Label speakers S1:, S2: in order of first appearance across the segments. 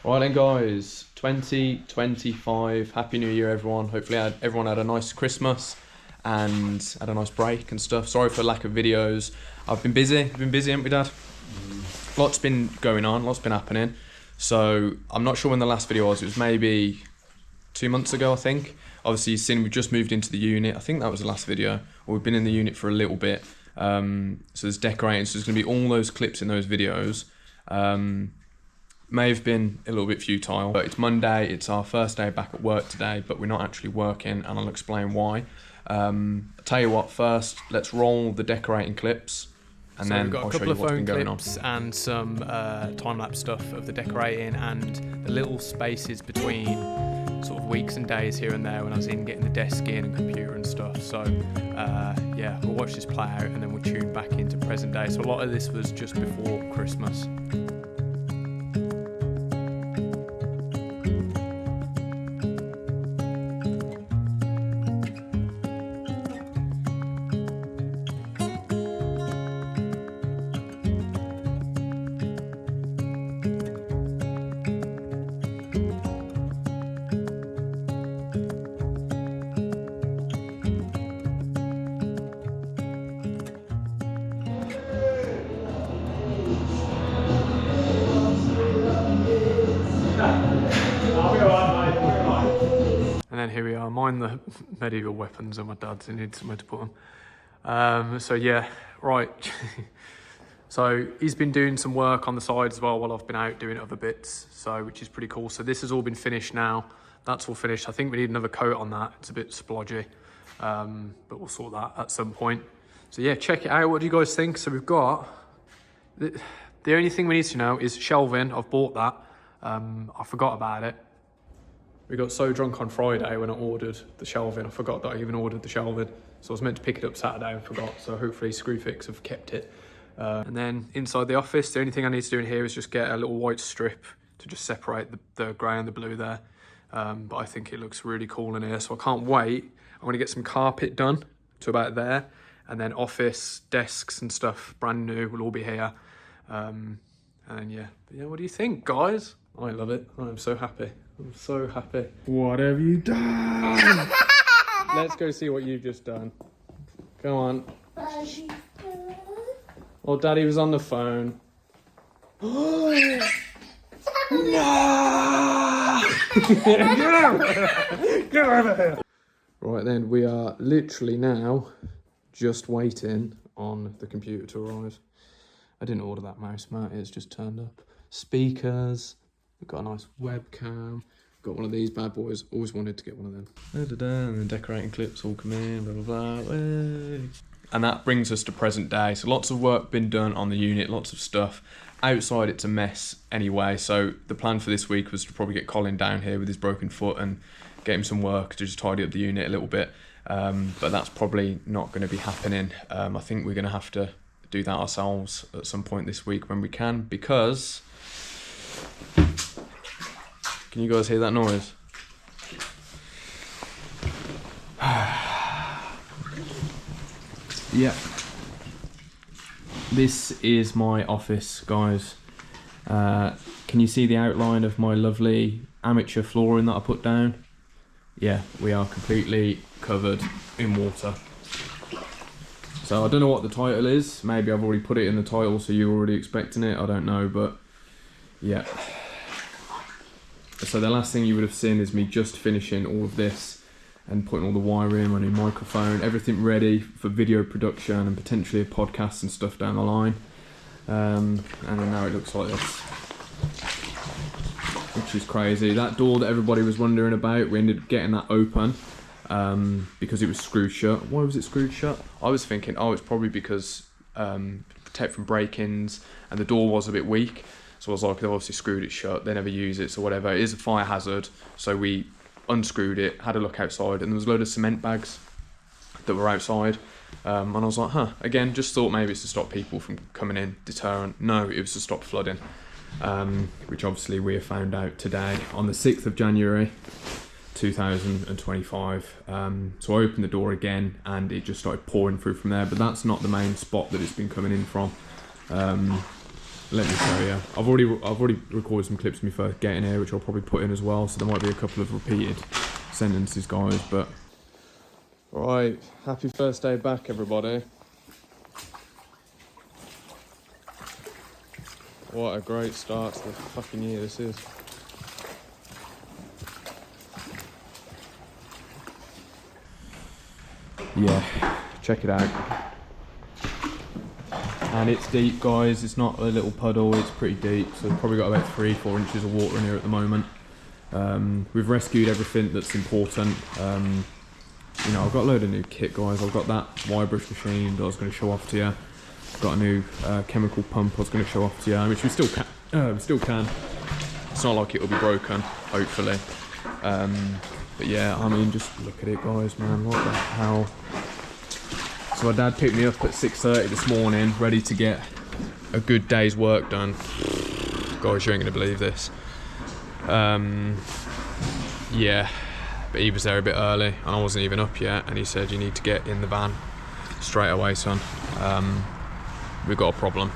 S1: Right then guys, 2025, Happy New Year everyone. Hopefully everyone had a nice Christmas and had a nice break and stuff. Sorry for lack of videos. I've been busy, haven't we, Dad? Lots been going on, lots been happening. So I'm not sure when the last video was. It was maybe 2 months ago, I think. Obviously you've seen we've just moved into the unit. I think that was the last video. Or we've been in the unit for a little bit. So there's decorating, so there's gonna be all those clips in those videos. May have been a little bit futile, but it's Monday, it's our first day back at work today, but we're not actually working, and I'll explain why. I'll tell you what, first, let's roll the decorating clips, and then I'll show you what's been going on.
S2: We've got a couple of phone clips and some time-lapse stuff of the decorating and the little spaces between sort of weeks and days here and there when I was in getting the desk in and computer and stuff. So yeah, we'll watch this play out and then we'll tune back into present day. So a lot of this was just before Christmas. And then here we are, mind the medieval weapons of my dad's, he needs somewhere to put them. So yeah, right. So he's been doing some work on the side as well while I've been out doing other bits, so which is pretty cool. So this has all been finished now. That's all finished. I think we need another coat on that. It's a bit splodgy, but we'll sort that at some point. So yeah, check it out. What do you guys think? So we've got, the only thing we need to know is shelving. I've bought that. I forgot about it. We got so drunk on Friday when I ordered the shelving. I forgot that I even ordered the shelving. So I was meant to pick it up Saturday and forgot. So hopefully Screwfix have kept it. And then inside the office, the only thing I need to do in here is just get a little white strip to just separate the grey and the blue there. But I think it looks really cool in here. So I can't wait. I want to get some carpet done to about there. And then office, desks and stuff, brand new, will all be here. And yeah, what do you think, guys? I love it. I'm so happy. I'm so happy. What have you done? Let's go see what you've just done. Go on. Oh, Daddy was on the phone. No! Get over here! Get over here! Right then, we are literally now just waiting on the computer to arrive. I didn't order that mouse mat, it's just turned up. Speakers. We've got a nice webcam. Got one of these bad boys. Always wanted to get one of them. And the decorating clips all come in, blah, blah, blah. And that brings us to present day. So lots of work been done on the unit, lots of stuff. Outside it's a mess anyway. So the plan for this week was to probably get Colin down here with his broken foot and get him some work to just tidy up the unit a little bit. But that's probably not going to be happening. I think we're going to have to do that ourselves at some point this week when we can, because... Can you guys hear that noise? Yeah. This is my office, guys. Can you see the outline of my lovely amateur flooring that I put down? Yeah, we are completely covered in water. So I don't know what the title is. Maybe I've already put it in the title, so you're already expecting it. I don't know, but yeah. So the last thing you would have seen is me just finishing all of this and putting all the wiring, my new microphone, everything ready for video production and potentially a podcast and stuff down the line. And then now it looks like this, which is crazy. That door that everybody was wondering about, we ended up getting that open because it was screwed shut. Why was it screwed shut? I was thinking, oh, it's probably because protect from break-ins, and the door was a bit weak. So I was like, they've obviously screwed it shut, they never use it, so whatever. It is a fire hazard, so we unscrewed it, had a look outside, and there was a load of cement bags that were outside. And I was like, again, just thought maybe it's to stop people from coming in, deterrent. No, it was to stop flooding, which obviously we have found out today on the 6th of January 2025. So I opened the door again and it just started pouring through from there, but that's not the main spot that it's been coming in from.
S1: let me show you. I've already recorded some clips of me first getting here, which I'll probably put in as well. So there might be a couple of repeated sentences, guys. But right, happy first day back, everybody. What a great start to the fucking year this is. Yeah, check it out. And it's deep, guys. It's not a little puddle, it's pretty deep. So we've probably got about 3-4 inches of water in here at the moment. We've rescued everything that's important. You know, I've got a load of new kit, guys. I've got that wire brush machine that I was going to show off to you. I've got a new chemical pump I was going to show off to you, which we still can. It's not like it'll be broken, hopefully. But yeah, I mean, just look at it, guys, man. What the hell? So my dad picked me up at 6:30 this morning, ready to get a good day's work done. Guys, you ain't gonna believe this. Yeah, but he was there a bit early, and I wasn't even up yet, and he said, you need to get in the van straight away, son. We've got a problem.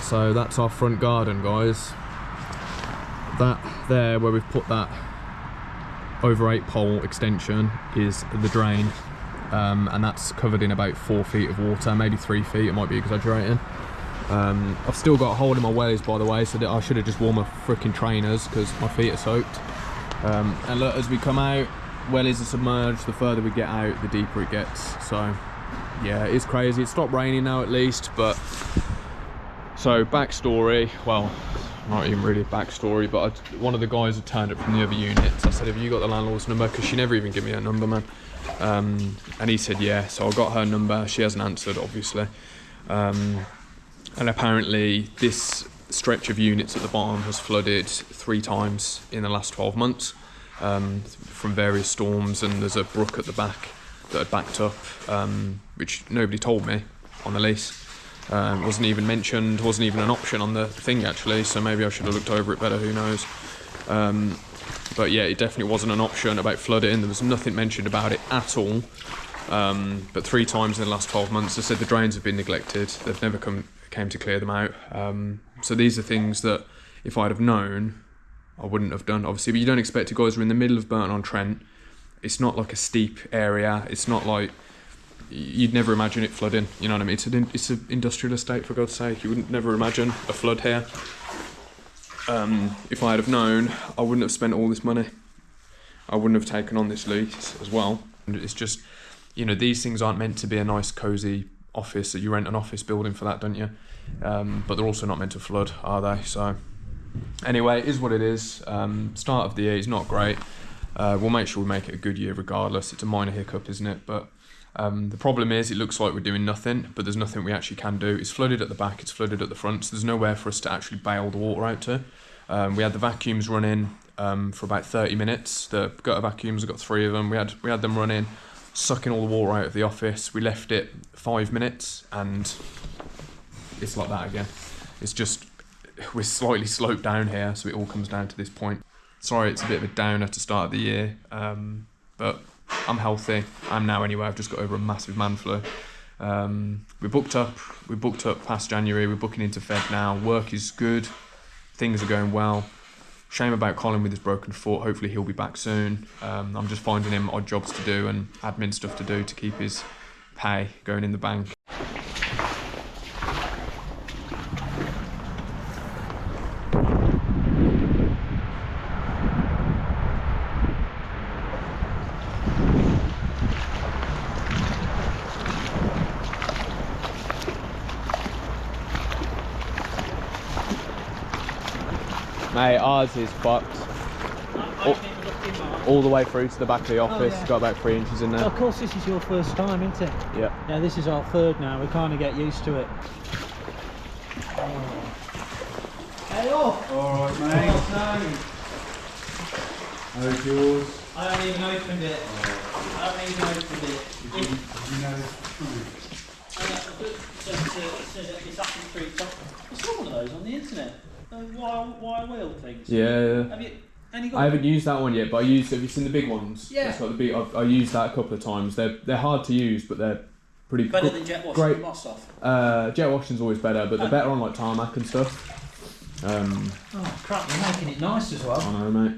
S1: So that's our front garden, guys. That there, where we've put that over 8 pole extension, is the drain, and that's covered in about 4 feet of water, maybe 3 feet, it might be exaggerating. I've still got a hole in my wellies, by the way, so that I should have just worn my freaking trainers because my feet are soaked. And look, as we come out, wellies are submerged. The further we get out, the deeper it gets. So yeah, it's crazy. It stopped raining now at least. But so backstory, well, not even really a backstory, but one of the guys had turned up from the other units. I said, have you got the landlord's number? Because she never even gave me her number, man. And he said, yeah. So I got her number. She hasn't answered, obviously. And apparently this stretch of units at the bottom has flooded 3 times in the last 12 months from various storms, and there's a brook at the back that had backed up, which nobody told me on the lease. Wasn't even mentioned, wasn't even an option on the thing actually, so maybe I should have looked over it better, who knows. But yeah, it definitely wasn't an option about flooding. There was nothing mentioned about it at all. But 3 times in the last 12 months, they said the drains have been neglected. They've never came to clear them out. So these are things that if I'd have known, I wouldn't have done, obviously. But you don't expect it, guys. We're in the middle of Burton-on-Trent. It's not like a steep area. It's not like, you'd never imagine it flooding, you know what I mean? It's an industrial estate, for God's sake. You wouldn't never imagine a flood here. If I'd have known, I wouldn't have spent all this money. I wouldn't have taken on this lease as well. And it's just, you know, these things aren't meant to be a nice, cosy office. You rent an office building for that, don't you? But they're also not meant to flood, are they? So anyway, it is what it is. Start of the year is not great. We'll make sure we make it a good year regardless. It's a minor hiccup, isn't it? But the problem is, it looks like we're doing nothing, but there's nothing we actually can do. It's flooded at the back, it's flooded at the front, so there's nowhere for us to actually bail the water out to. We had the vacuums running for about 30 minutes. The gutter vacuums, we've got 3 of them. We had them running, sucking all the water out of the office. We left it 5 minutes and it's like that again. It's just, we're slightly sloped down here, so it all comes down to this point. Sorry, it's a bit of a downer to start the year, but I'm healthy. I'm now anyway. I've just got over a massive man flu. We booked up past January. We're booking into Feb now. Work is good. Things are going well. Shame about Colin with his broken foot. Hopefully he'll be back soon. I'm just finding him odd jobs to do and admin stuff to do to keep his pay going in the bank. Mate, ours is fucked. All the way through to the back of the office. Got about 3 inches in there.
S3: Well, of course, this is your first time, isn't it?
S1: Yeah.
S3: Yeah, this is our 3rd now. We kind of get used to it. Hey, off!
S4: Alright, mate. How's yours?
S3: I haven't even opened it. I haven't even opened it.
S4: Did you know
S3: It says it's Apple Street top. I saw one of those on the internet. Wire wheel things.
S1: Yeah.
S3: Have you? Got
S1: I haven't used that one yet, but have you seen the big ones?
S3: Yeah.
S1: It's got the big. I used that a couple of times. They're hard to use, but they're pretty
S3: Better
S1: good.
S3: than jet washing
S1: Great.
S3: the moss off.
S1: Jet washing's always better, but they're better on like tarmac and stuff.
S3: Oh crap, you're making it nice as well.
S1: I know, mate.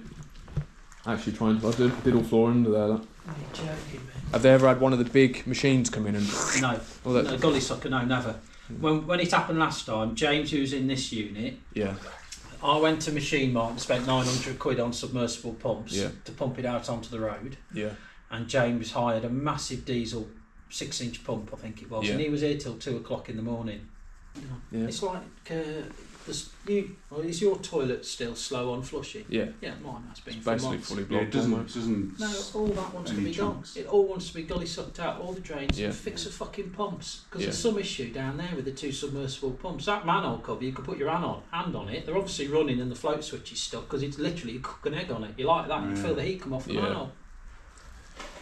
S1: Actually trying to, I did all floor under there. Look.
S3: You're joking, man.
S1: Have they ever had one of the big machines come in and...
S3: No, no, gully sucker, no, never. When it happened last time, James, who's in this unit,
S1: Yeah.
S3: I went to Machine Mart and spent 900 quid on submersible pumps to pump it out onto the road.
S1: Yeah.
S3: And James hired a massive diesel 6-inch pump, I think it was, and he was here till 2 o'clock in the morning.
S1: Yeah.
S3: It's like, is your toilet still slow on flushing?
S1: Yeah.
S3: Yeah, mine has been
S1: It's
S3: for
S1: basically
S3: months.
S1: fully
S4: Yeah,
S1: blocked.
S4: it doesn't.
S1: almost.
S3: No, all that wants to
S4: any
S3: be
S4: chunks.
S3: done. It all wants to be gully sucked out, all the drains,
S1: Yeah.
S3: and fix the fucking pumps. Because
S1: Yeah.
S3: there's some issue down there with the 2 submersible pumps. That manhole cover, you could put your hand on it. They're obviously running and the float switch is stuck because it's literally, you cook an egg on it. You like that, you feel the heat come off the manhole.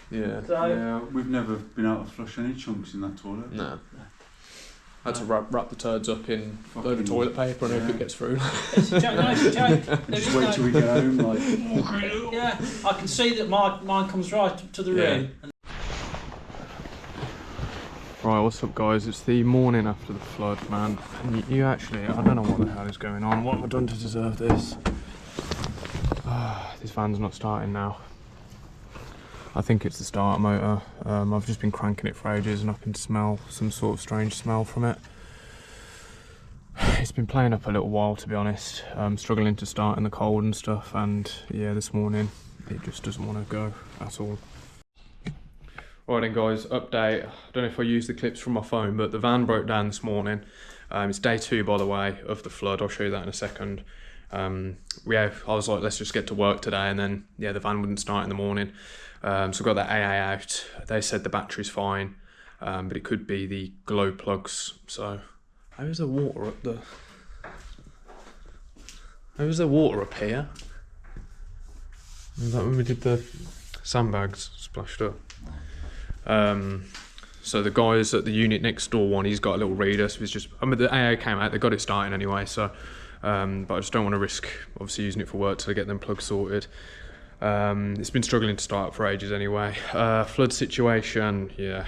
S1: Yeah.
S3: So,
S4: Yeah, we've never been able to flush any chunks in that toilet.
S1: No. I had to wrap the turds up in a load of toilet paper and hope it gets through.
S3: it's a joke. No, it's a joke. There
S4: Just
S3: is
S4: wait
S3: no-
S4: till we get home, like.
S3: Yeah, I can see that mine comes right up to the
S1: Yeah.
S3: room. And
S2: Right, what's up guys? It's the morning after the flood, man. And you actually, I don't know what the hell is going on. What have I done to deserve this? This van's not starting now. I think it's the starter motor. I've just been cranking it for ages and I can smell some sort of strange smell from it. It's been playing up a little while, to be honest. Struggling to start in the cold and stuff, and yeah, this morning it just doesn't want to go at all. Right then guys, update. I don't know if I used the clips from my phone, but the van broke down this morning. It's day 2, by the way, of the flood. I'll show you that in a second. I was like, let's just get to work today, and then yeah, the van wouldn't start in the morning. So I got that AA out. They said the battery's fine, but it could be the glow plugs. So how is there water up there? How is there water up here? Is that when we did the sandbags splashed up? So the guys at the unit next door one, he's got a little reader, so it's just, I mean, the AA came out, they got it starting anyway, so but I just don't want to risk obviously using it for work till I get them plugs sorted. It's been struggling to start for ages anyway. Flood situation, yeah,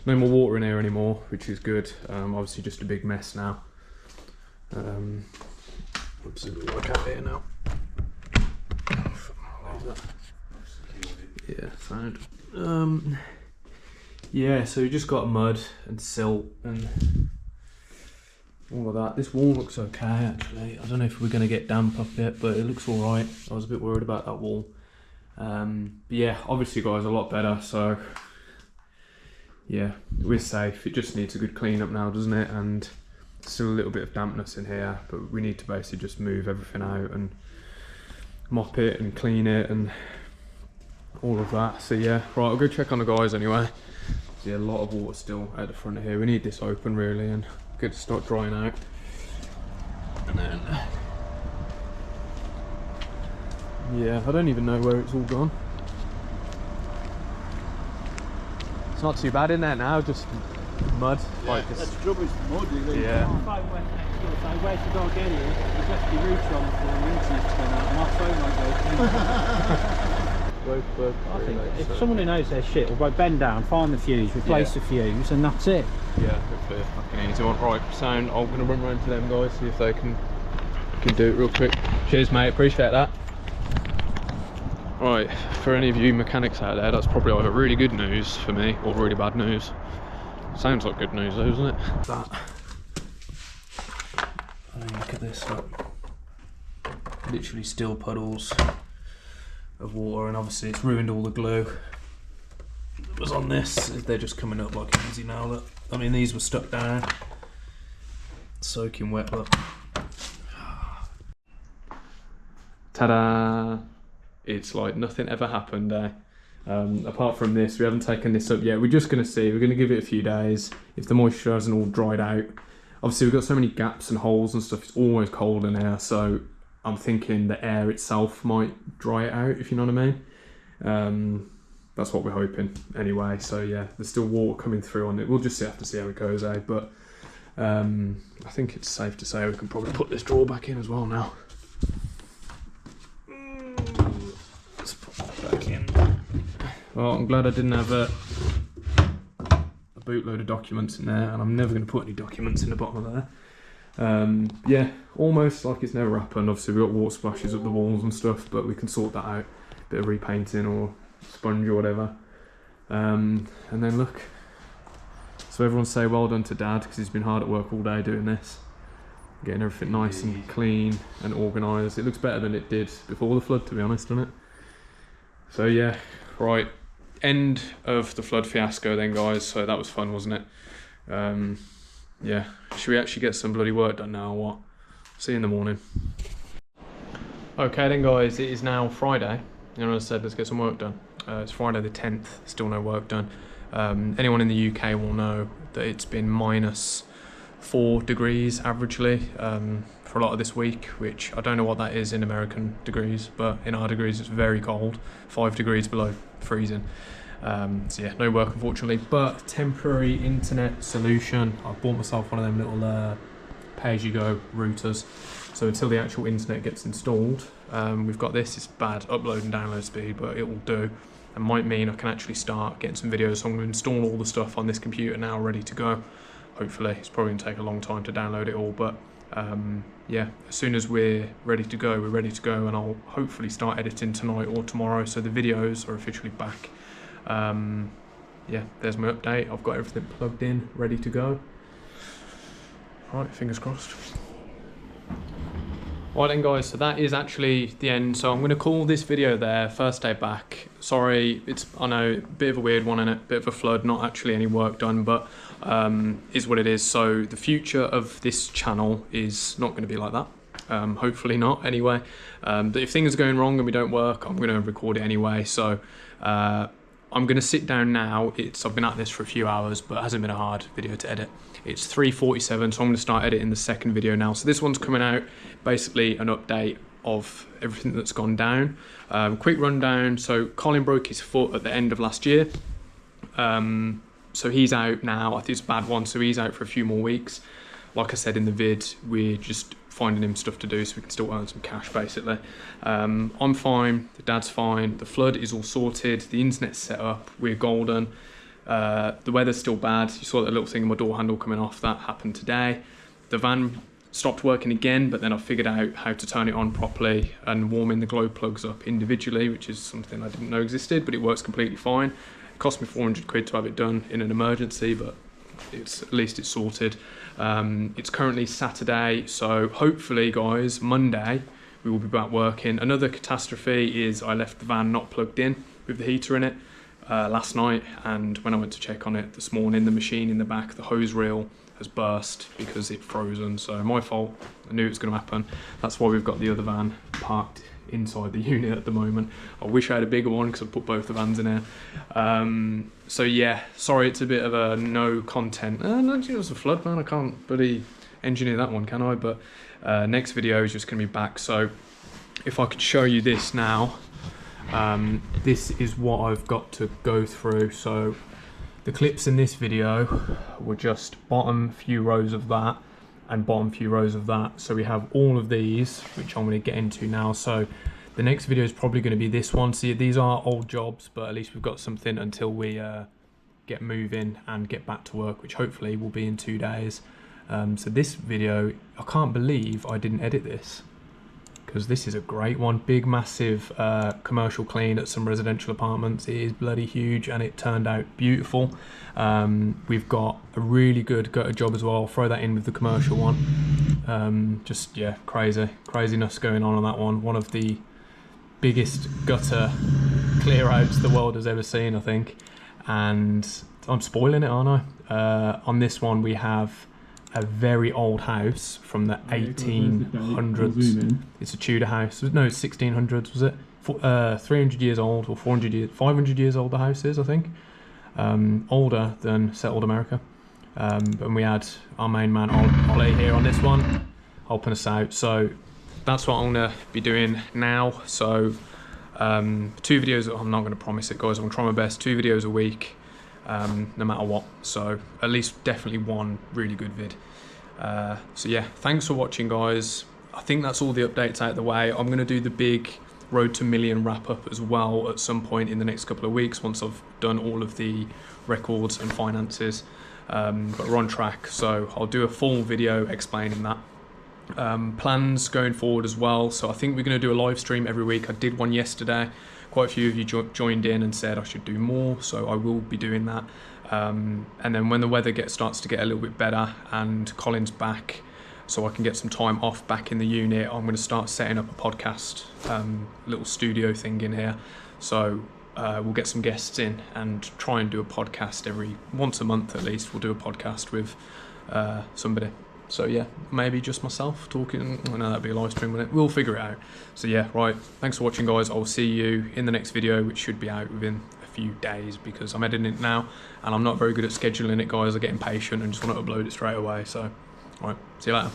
S2: no more water in here anymore, which is good. Obviously just a big mess now. Let's see if we work out here now. Yeah, found. Yeah, so we just got mud and silt and all of that. This wall looks okay actually. I don't know if we're going to get damp up it, but it looks alright. I was a bit worried about that wall. But yeah, obviously guys, a lot better, so yeah, we're safe. It just needs a good clean up now, doesn't it? And still a little bit of dampness in here, but we need to basically just move everything out and mop it and clean it and all of that. So yeah, right, I'll go check on the guys anyway. So yeah, a lot of water still at the front of here. We need this open really and get to start drying out. And then yeah, I don't even know where it's all gone. It's not too bad in there now, just mud. Yeah, like just,
S4: that's rubbish mud, isn't it?
S2: yeah.
S3: if I went next door, say, where's the dog here? He's left the roof on for the internet to come out. My phone won't go. I think if someone who knows their shit will go bend down, find the fuse, replace the fuse, and that's it.
S2: Yeah, hopefully a fucking easy one. Right, sound. I'm gonna run round to them guys, see if they can do it real quick. Cheers, mate. Appreciate that. Right, for any of you mechanics out there, that's probably either really good news for me or really bad news. Sounds like good news though, doesn't it? That. I mean, look at this. Look. Literally still puddles of water, and obviously it's ruined all the glue that was on this. They're just coming up like easy now. Look, I mean, these were stuck down, soaking wet. Look. Ta-da! It's like nothing ever happened, eh? Apart from this, we haven't taken this up yet. We're just going to see. We're going to give it a few days. If the moisture hasn't all dried out. Obviously, we've got so many gaps and holes and stuff. It's always cold in here, so I'm thinking the air itself might dry it out, if you know what I mean. That's what we're hoping anyway. So yeah, there's still water coming through on it. We'll just have to see how it goes, eh? But I think it's safe to say we can probably put this drawer back in as well now. Let's put that back in. Well, I'm glad I didn't have a bootload of documents in there, and I'm never going to put any documents in the bottom of there. Yeah, almost like it's never happened. Obviously we've got water splashes up the walls and stuff, but we can sort that out. Bit of repainting or sponge or whatever. And then look. So everyone say well done to Dad, because he's been hard at work all day doing this. Getting everything nice and clean and organised. It looks better than it did before the flood, to be honest, doesn't it? So yeah, right. End of the flood fiasco then, guys. So that was fun, wasn't it? Yeah, should we actually get some bloody work done now or what? See you in the morning. Okay then, guys, it is now Friday. You know, as I said, let's get some work done. It's Friday the 10th, still no work done. Anyone in the UK will know that it's been -4 degrees averagely for a lot of this week, which I don't know what that is in American degrees, but in our degrees it's very cold, 5 degrees below freezing. So yeah, no work unfortunately, but temporary internet solution. I bought myself one of them little pay-as-you-go routers, so until the actual internet gets installed, we've got this. It's bad upload and download speed, but it will do, and might mean I can actually start getting some videos. So I'm going to install all the stuff on this computer now, ready to go. Hopefully, it's probably going to take a long time to download it all, but yeah, as soon as we're ready to go, we're ready to go, and I'll hopefully start editing tonight or tomorrow, so the videos are officially back. Yeah, there's my update. I've got everything plugged in, ready to go. Right, fingers crossed. Right then, guys, so that is actually the end. So I'm going to call this video there, first day back. Sorry, I know, a bit of a weird one in it, bit of a flood, not actually any work done, but is what it is. So the future of this channel is not going to be like that. Hopefully not, anyway. But if things are going wrong and we don't work, I'm going to record it anyway. So I'm going to sit down now. I've been at this for a few hours, but it hasn't been a hard video to edit. It's 3:47, so I'm going to start editing the second video now. So this one's coming out, basically an update of everything that's gone down. Quick rundown. So Colin broke his foot at the end of last year. So he's out now. I think it's a bad one, so he's out for a few more weeks. Like I said in the vid, we're just finding him stuff to do so we can still earn some cash, basically. I'm fine, the dad's fine, the flood is all sorted, the internet's set up, we're golden. The weather's still bad. You saw that little thing in my door handle coming off, that happened today. The van stopped working again, but then I figured out how to turn it on properly and warming the glow plugs up individually, which is something I didn't know existed, but it works completely fine. It cost me 400 quid to have it done in an emergency, but at least it's sorted. It's currently Saturday, so hopefully, guys, Monday we will be back working. Another catastrophe is I left the van not plugged in with the heater in it last night, and when I went to check on it this morning, the machine in the back, the hose reel, has burst because it frozen. So my fault. I knew it was going to happen. That's why we've got the other van parked inside the unit at the moment. I wish I had a bigger one because I put both the vans in here. So yeah, sorry, it's a bit of a no content. No, it was a flood, man. I can't bloody engineer that one, can I? But next video is just going to be back. So if I could show you this now, this is what I've got to go through. So the clips in this video were just bottom few rows of that and bottom few rows of that. So we have all of these, which I'm going to get into now. So the next video is probably going to be this one. See, these are old jobs, but at least we've got something until we get moving and get back to work, which hopefully will be in 2 days. So this video, I can't believe I didn't edit this, because this is a great one. Big, massive commercial clean at some residential apartments. It is bloody huge, and it turned out beautiful. We've got a really good gutter job as well. I'll throw that in with the commercial one. Just, yeah, craziness going on that one. One of the biggest gutter clear outs the world has ever seen, I think. And I'm spoiling it, aren't I? On this one, we have a very old house from the 1800s. It's a Tudor house. No, 1600s, was it? 300 years old, or 400 years, 500 years old the house is, I think. Older than settled America. And we had our main man Ollie here on this one, helping us out. So that's what I'm gonna be doing now. So 2 videos, I'm not gonna promise it, guys. I'm gonna try my best, 2 videos a week. No matter what, so at least definitely one really good vid. So yeah, thanks for watching, guys. I think that's all the updates out of the way. I'm going to do the big Road to Million wrap up as well at some point in the next couple of weeks once I've done all of the records and finances. But we're on track, so I'll do a full video explaining that. Plans going forward as well, so I think we're going to do a live stream every week. I did one yesterday. Quite a few of you joined in and said I should do more, so I will be doing that. And then when the weather starts to get a little bit better and Colin's back, so I can get some time off back in the unit, I'm going to start setting up a podcast, little studio thing in here. So we'll get some guests in and try and do a podcast once a month at least. We'll do a podcast with somebody. So yeah, maybe just myself talking. I know that'd be a live stream, wouldn't it? We'll figure it out. So yeah, right. Thanks for watching, guys. I'll see you in the next video, which should be out within a few days because I'm editing it now and I'm not very good at scheduling it, guys. I get impatient and just want to upload it straight away. So, all right, see you later.